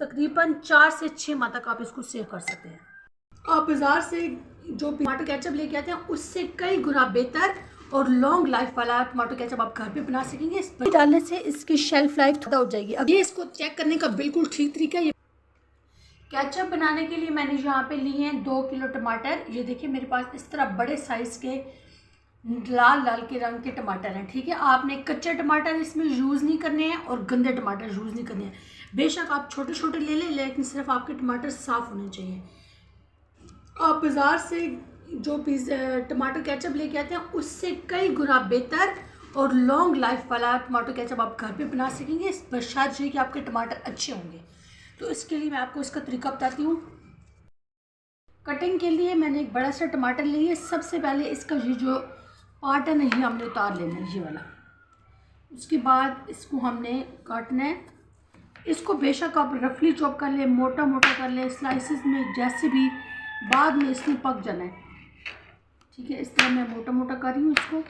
तकरीबन 4 से 6 माह तक आप इसको सेव कर सकते हैं। आप बाज़ार से जो टमाटो केचप लेके आते हैं उससे कई गुना बेहतर और लॉन्ग लाइफ वाला टमाटो केचप आप घर पे बना सकेंगे। इस पर डालने से इसकी शेल्फ लाइफ ज़्यादा हो जाएगी। अब ये इसको चेक करने का बिल्कुल ठीक तरीका है। केचप बनाने के लिए मैंने यहाँ पे लिए हैं 2 किलो टमाटर। ये देखिए मेरे पास इस तरह बड़े साइज़ के लाल लाल के रंग के टमाटर हैं। ठीक है, आपने कच्चे टमाटर इसमें यूज़ नहीं करने हैं और गंदे टमाटर यूज़ नहीं करने हैं। बेशक आप छोटे छोटे ले लें, लेकिन सिर्फ आपके टमाटर साफ़ होने चाहिए। आप बाज़ार से जो टमाटो केचप लेके आते हैं उससे कई गुना बेहतर और लॉन्ग लाइफ वाला टमाटो केचप आप घर पे बना सकेंगे। इस पर शायद कि आपके टमाटर अच्छे होंगे। तो इसके लिए मैं आपको इसका तरीका बताती हूँ। कटिंग के लिए मैंने एक बड़ा सा टमाटर लिया। सबसे पहले इसका ये जो पार्ट है ना, ये हमने उतार लेना है, ये वाला। उसके बाद इसको हमने काटना है। इसको बेशक आप रफली चॉप कर लें, मोटा मोटा कर लें, स्लाइसिस में, जैसे भी, बाद में इसमें पक जाना है। ठीक है, इस तरह मैं मोटा मोटा कर रही हूँ। इसको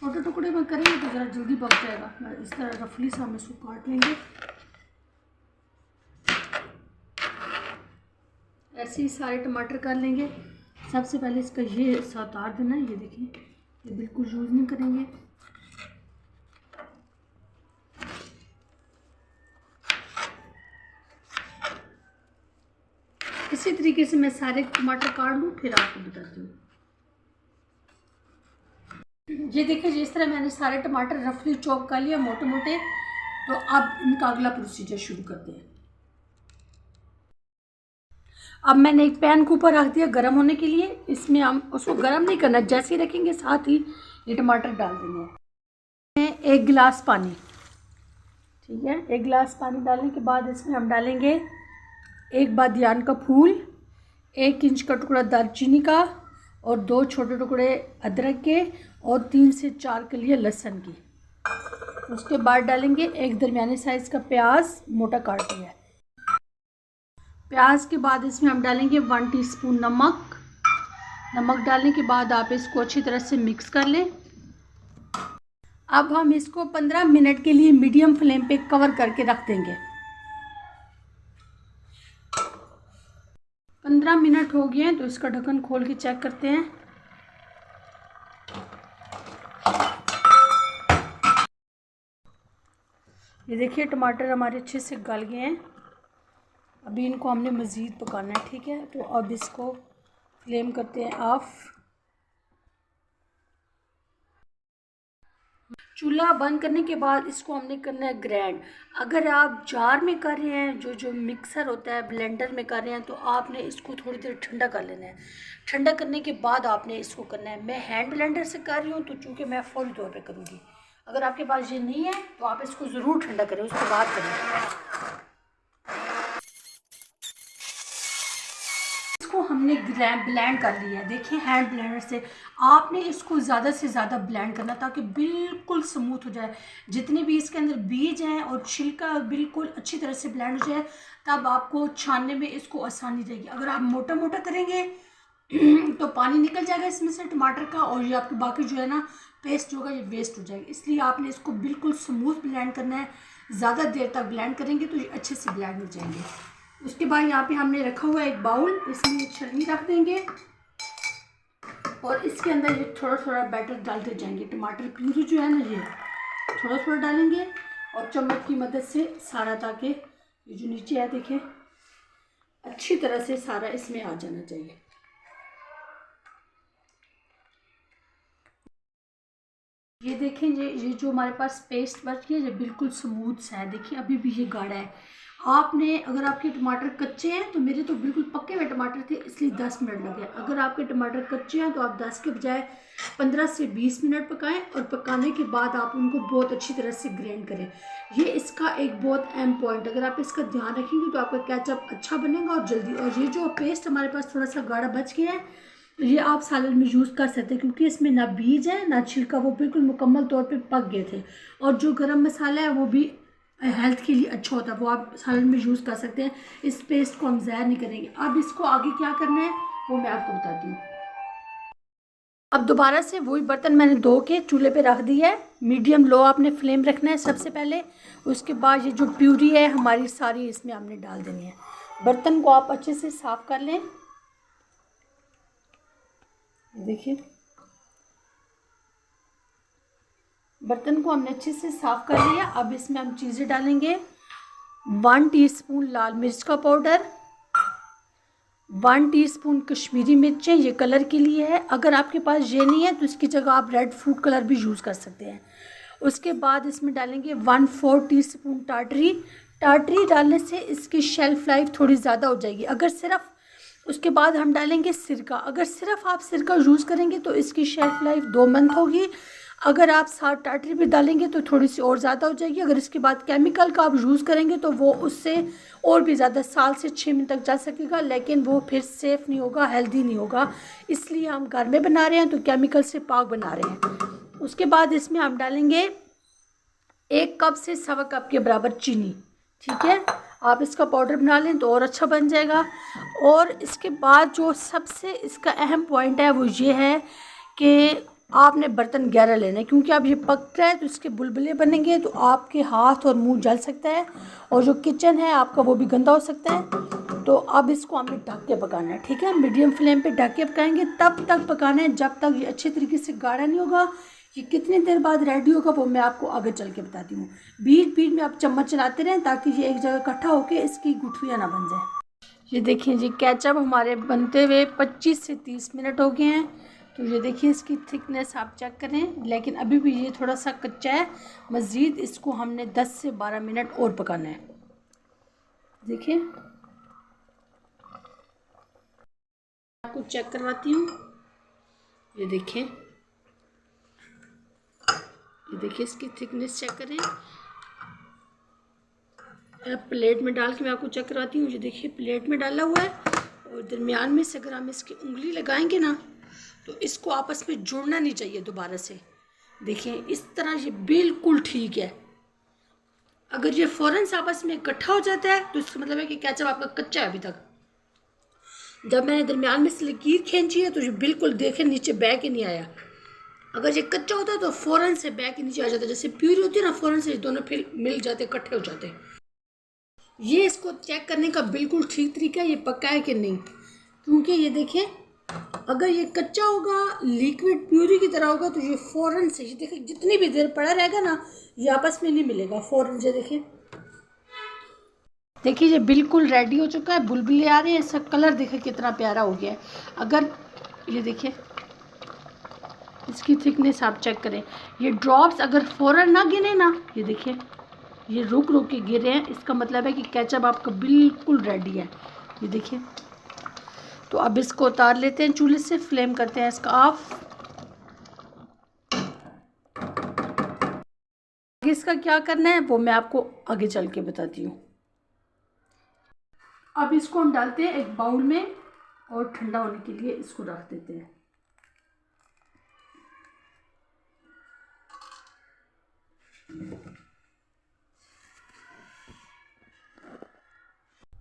छोटे टुकड़े में करेंगे तो ज़रा जल्दी पक जाएगा। इस तरह रफली से हम इसको काट लेंगे। ऐसे ही सारे टमाटर कर लेंगे। सबसे पहले इसका ये हिस्सा उतार देना है। ये देखिए, ये बिल्कुल यूज़ नहीं करेंगे। इसी तरीके से मैं सारे टमाटर काट लूँ, फिर आपको बताती हूँ। ये देखिए, जिस तरह मैंने सारे टमाटर रफली चॉप कर लिया मोटे मोटे। तो अब इनका अगला प्रोसीजर शुरू करते हैं। अब मैंने एक पैन के ऊपर रख दिया गर्म होने के लिए। इसमें हम उसको गर्म नहीं करना, जैसे ही रखेंगे साथ ही ये टमाटर डाल देंगे। 1 गिलास पानी। ठीक है, 1 गिलास पानी डालने के बाद इसमें हम डालेंगे 1 बादियान का फूल, 1 इंच का टुकड़ा दालचीनी का और 2 छोटे टुकड़े अदरक के और 3 से 4 कलियां लहसुन की। उसके बाद डालेंगे 1 दरमियाने साइज़ का प्याज मोटा काट लिया है। प्याज के बाद इसमें हम डालेंगे 1 टीस्पून नमक। नमक डालने के बाद आप इसको अच्छी तरह से मिक्स कर लें। अब हम इसको 15 मिनट के लिए मीडियम फ्लेम पे कवर करके रख देंगे। 15 मिनट हो गए हैं तो इसका ढक्कन खोल के चेक करते हैं। ये देखिए, टमाटर हमारे अच्छे से गल गए हैं। अभी इनको हमने मज़ीद पकाना है। ठीक है, तो अब इसको फ्लेम करते हैं ऑफ। चूल्हा बंद करने के बाद इसको हमने करना है ग्राइंड। अगर आप जार में कर रहे हैं, जो मिक्सर होता है, ब्लेंडर में कर रहे हैं, तो आपने इसको थोड़ी देर ठंडा कर लेना है। ठंडा करने के बाद आपने इसको करना है। मैं हैंड ब्लेंडर से कर रही हूँ, तो चूँकि मैं फौरी तौर पे करूँगी। अगर आपके पास ये नहीं है तो आप इसको ज़रूर ठंडा करें, उसके बाद करें। इसको हमने ब्लेंड कर लिया है। देखिए, हैंड ब्लेंडर से आपने इसको ज़्यादा से ज़्यादा ब्लेंड करना ताकि बिल्कुल स्मूथ हो जाए। जितने भी इसके अंदर बीज हैं और छिलका बिल्कुल अच्छी तरह से ब्लेंड हो जाए, तब आपको छानने में इसको आसानी रहेगी। अगर आप मोटा मोटा करेंगे तो पानी निकल जाएगा इसमें से टमाटर का, और ये आपकी बाकी जो है ना पेस्ट होगा ये वेस्ट हो जाएगी। इसलिए आपने इसको बिल्कुल स्मूथ ब्लेंड करना है। ज़्यादा देर तक ब्लेंड करेंगे तो ये अच्छे से ब्लेंड हो जाएंगे। उसके बाद यहाँ पे हमने रखा हुआ एक बाउल, इसमें एक छलनी रख देंगे और इसके अंदर ये थोड़ा थोड़ा बैटर डालते जाएंगे। टमाटर प्यूरी जो है ना, ये थोड़ा थोड़ा डालेंगे और चम्मच की मदद से सारा, ताकि ये जो नीचे है देखिए अच्छी तरह से सारा इसमें आ जाना चाहिए। ये देखें, ये जो हमारे पास पेस्ट बच गया ये बिल्कुल स्मूथ सा है। देखिए, अभी भी ये गाढ़ा है। आपने, अगर आपके टमाटर कच्चे हैं, तो मेरे तो बिल्कुल पके हुए टमाटर थे इसलिए 10 मिनट लगे। अगर आपके टमाटर कच्चे हैं तो आप 10 के बजाय 15 से 20 मिनट पकाएं, और पकाने के बाद आप उनको बहुत अच्छी तरह से ग्राइंड करें। ये इसका एक बहुत अहम पॉइंट, अगर आप इसका ध्यान रखेंगे तो आपका केचप अच्छा बनेगा और जल्दी। और ये जो पेस्ट हमारे पास थोड़ा सा गाढ़ा बच गया है, ये आप सालन में यूज़ कर सकते हैं, क्योंकि इसमें ना बीज है ना छिलका, वो बिल्कुल मुकम्मल तौर पे पक गए थे। और जो गरम मसाला है वो भी हेल्थ के लिए अच्छा होता है, वो आप सालन में यूज़ कर सकते हैं। इस पेस्ट को हम ज़ाया नहीं करेंगे। अब इसको आगे क्या करना है वो मैं आपको बताती हूँ। अब दोबारा से वही बर्तन मैंने धो के चूल्हे पे रख दिया है। मीडियम लो आपने फ्लेम रखना है सबसे पहले। उसके बाद ये जो प्यूरी है हमारी सारी इसमें हमने डाल देनी है। बर्तन को आप अच्छे से साफ़ कर लें। देखिए बर्तन को हमने अच्छे से साफ़ कर लिया। अब इसमें हम चीज़ें डालेंगे। 1 टीस्पून लाल मिर्च का पाउडर, 1 टीस्पून कश्मीरी मिर्चें, ये कलर के लिए है। अगर आपके पास ये नहीं है तो इसकी जगह आप रेड फूड कलर भी यूज़ कर सकते हैं। उसके बाद इसमें डालेंगे 1/4 टीस्पून टाटरी। टाटरी डालने से इसकी शेल्फ लाइफ थोड़ी ज़्यादा हो जाएगी। अगर सिर्फ उसके बाद हम डालेंगे सिरका। अगर सिर्फ आप सिरका यूज़ करेंगे तो इसकी शेल्फ लाइफ 2 मंथ होगी। अगर आप साथ टाटरी भी डालेंगे तो थोड़ी सी और ज़्यादा हो जाएगी। अगर इसके बाद केमिकल का आप यूज़ करेंगे तो वो उससे और भी ज़्यादा साल से 6 महीने तक जा सकेगा, लेकिन वो फिर सेफ़ नहीं होगा, हेल्दी नहीं होगा। इसलिए हम घर में बना रहे हैं तो केमिकल से पाक बना रहे हैं। उसके बाद इसमें हम डालेंगे 1 कप से 1.25 कप के बराबर चीनी। ठीक है, आप इसका पाउडर बना लें तो और अच्छा बन जाएगा। और इसके बाद जो सबसे इसका अहम पॉइंट है वो ये है कि आपने बर्तन गहरा लेना है, क्योंकि अब ये पक रहा है तो इसके बुलबुले बनेंगे तो आपके हाथ और मुंह जल सकता है और जो किचन है आपका वो भी गंदा हो सकता है। तो अब इसको हमें ढक के पकाना है। ठीक है, मीडियम फ्लेम पे ढक के पकाएंगे। तब तक पकाना है जब तक ये अच्छे तरीके से गाढ़ा नहीं होगा। ये कितनी देर बाद रेडी होगा वो मैं आपको आगे चल के बताती हूँ। बीच बीच में आप चम्मच चलाते रहें ताकि ये एक जगह इकट्ठा होकर इसकी गुठलियाँ ना बन जाए। ये देखिए जी, केचप हमारे बनते हुए 25 से 30 मिनट हो गए हैं। तो ये देखिए इसकी थिकनेस आप चेक करें, लेकिन अभी भी ये थोड़ा सा कच्चा है। मज़ीद इसको हमने 10 से 12 मिनट और पकाना है। देखिए आपको चेक करवाती हूँ। ये देखिए, ये देखिए इसकी थिकनेस चेक करें। प्लेट में डाल के मैं आपको चेक करवाती हूँ। ये देखिए प्लेट में डाला हुआ है और दरमियान में से अगर हम इसकी उंगली लगाएंगे ना तो इसको आपस में जुड़ना नहीं चाहिए दोबारा से। देखिए इस तरह ये बिल्कुल ठीक है। अगर ये फ़ौरन से आपस में इकट्ठा हो जाता है तो इसका मतलब है कि केचप आपका कच्चा है अभी तक। जब मैंने दरमियान में से लकीर खींची है तो ये बिल्कुल देखे नीचे बह के नहीं आया। अगर ये कच्चा होता है तो फ़ौरन से बह के नीचे आ जाता है। जैसे प्यूरी होती है ना, फ़ौरन से दोनों फिर मिल जाते, इकट्ठे हो जाते। ये इसको चेक करने का बिल्कुल ठीक तरीका है ये पक्का है कि नहीं, क्योंकि ये देखिए अगर ये कच्चा होगा, लिक्विड प्यूरी की तरह होगा तो ये फ़ौरन से, ये देखिए जितनी भी देर पड़ा रहेगा ना ये आपस में नहीं मिलेगा फ़ौरन से। देखिए देखिए ये बिल्कुल रेडी हो चुका है, बुलबुले आ रहे हैं, इसका कलर देखिए कितना प्यारा हो गया है। अगर ये देखिए इसकी थिकनेस आप चेक करें, ये ड्रॉप्स अगर फ़ौरन ना गिरे ना, ये देखिए ये रुक रुक के गिरे हैं, इसका मतलब है कि केचप आपका बिल्कुल रेडी है। ये देखिए, तो अब इसको उतार लेते हैं चूल्हे से, फ्लेम करते हैं इसका ऑफ। इसका क्या करना है वो मैं आपको आगे चल के बताती हूँ। अब इसको हम डालते हैं एक बाउल में और ठंडा होने के लिए इसको रख देते हैं।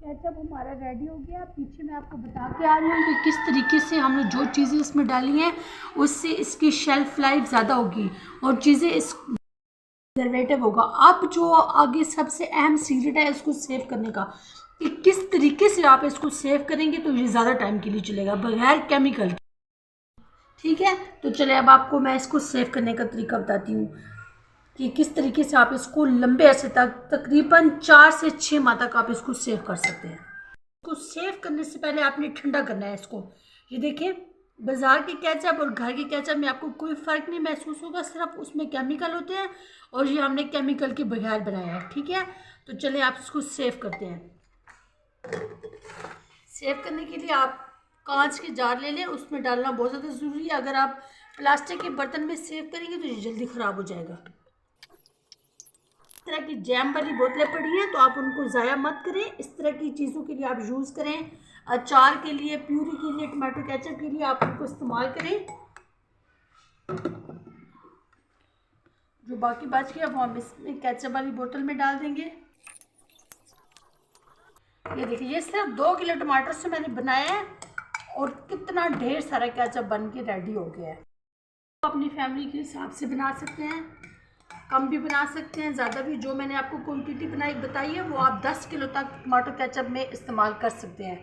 केचप हमारा रेडी हो गया। पीछे मैं आपको बता के आ रही हूँ कि किस तरीके से हमने जो चीज़ें इसमें डाली हैं उससे इसकी शेल्फ लाइफ ज़्यादा होगी और चीज़ें इस प्रिजर्वेटिव होगा। अब जो आगे सबसे अहम सीक्रेट है इसको सेव करने का, कि किस तरीके से आप इसको सेव करेंगे तो ये ज़्यादा टाइम के लिए चलेगा बगैर केमिकल। ठीक है, तो चले अब आपको मैं इसको सेव करने का तरीका बताती हूँ कि किस तरीके से आप इसको लंबे अरसे तक, तकरीबन 4 से 6 माह तक आप इसको सेव कर सकते हैं। इसको सेव करने से पहले आपने ठंडा करना है इसको। ये देखिए बाज़ार के केचप और घर के केचप में आपको कोई फ़र्क नहीं महसूस होगा, सिर्फ उसमें केमिकल होते हैं और ये हमने केमिकल के बगैर बनाया है। ठीक है, तो चलिए आप इसको सेव करते हैं। सेव करने के लिए आप कांच के जार ले लें, उसमें डालना बहुत ज़्यादा ज़रूरी है। अगर आप प्लास्टिक के बर्तन में सेव करेंगे तो ये जल्दी ख़राब हो जाएगा। इस तरह की जैम वाली बोतलें पड़ी हैं तो आप उनको ज़ाया मत करें। इस तरह की चीज़ों के लिए आप यूज़ करें, अचार के लिए, प्यूरी के लिए, टमाटो केचप के लिए आप उनको इस्तेमाल करें। जो बाकी बच गया वो हम इसमें केचप वाली बोतल में डाल देंगे। ये देखिए ये सिर्फ 2 किलो टमाटर से मैंने बनाया है और कितना ढेर सारा केचप बन के रेडी हो गया है। अपनी फैमिली के हिसाब से बना सकते हैं, कम भी बना सकते हैं, ज़्यादा भी। जो मैंने आपको क्वांटिटी बताई है वो आप 10 किलो तक टमाटो केचप में इस्तेमाल कर सकते हैं।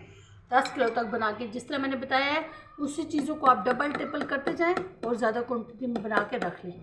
10 किलो तक बना के जिस तरह मैंने बताया है उसी चीज़ों को आप डबल ट्रिपल करते जाएं और ज़्यादा क्वांटिटी में बना के रख लें।